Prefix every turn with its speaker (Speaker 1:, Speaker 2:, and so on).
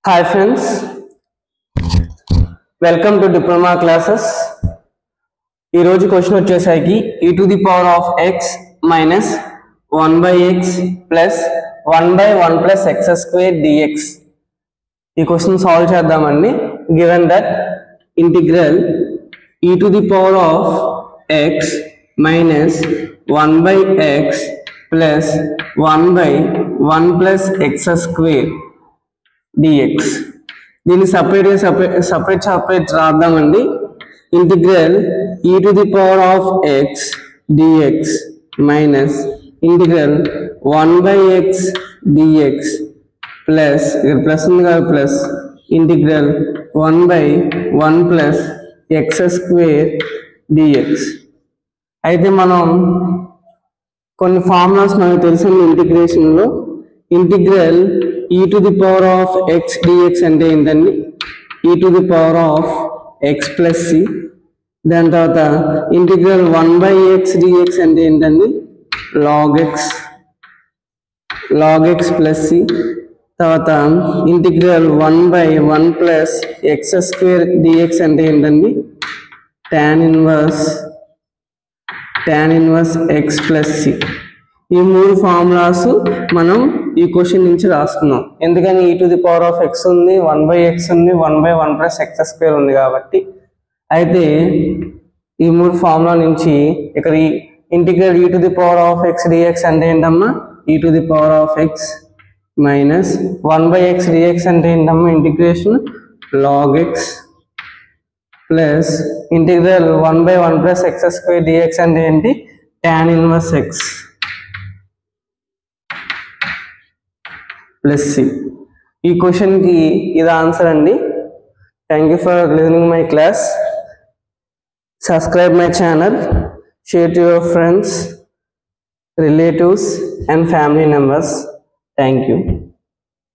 Speaker 1: Hi friends, welcome to diploma classes. ఈ రోజు question వచ్చేసరికి e to the power of x minus 1 by x plus 1 by 1 plus x square dx. ఈ question solve చేద్దామండి. Given that integral e to the power of x minus 1 by x plus 1 by 1 plus x square dx. దీన్ని separate రాద్దామండి. Integral e to the power of x dx minus integral 1 by x dx plus ఇక్కడ plus ఉంది కదా plus integral 1 by 1 plus x square dx. అయితే మనం కొన్ని formulas మనకు తెలిసిన ఇంటిగ్రేషన్లో integral e to the power of x dx అంటే ఏంటండి? e to the power of x plus c. దాని తర్వాత ఇంటిగ్రల్ 1 by x dx అంటే ఏంటండి? log x plus c. తర్వాత integral 1 by 1 plus x square dx అంటే ఏంటండి? tan inverse x plus c. ఈ మూడు ఫార్ములాస్ మనం ఈ క్వశ్చన్ నుంచి రాసుకున్నాం. ఎందుకని e to the power of x ఉంది, 1 by x ఉంది, 1 by 1 plus x square ఉంది కాబట్టి. అయితే ఈ మూడు ఫార్ములా నుంచి ఇక్కడ integral e to the power of x dx అంటే ఏంటమ్మా? e to the power of x minus 1 by x dx అంటే ఏంటమ్మా? Integration log x plus integral 1 by 1 plus x square dx అంటే ఏంటి? tan inverse x plus c. ఈ క్వశ్చన్కి ఇది answer అండి. Thank you for listening my class. Subscribe my channel, share to your friends, relatives and family members. Thank you.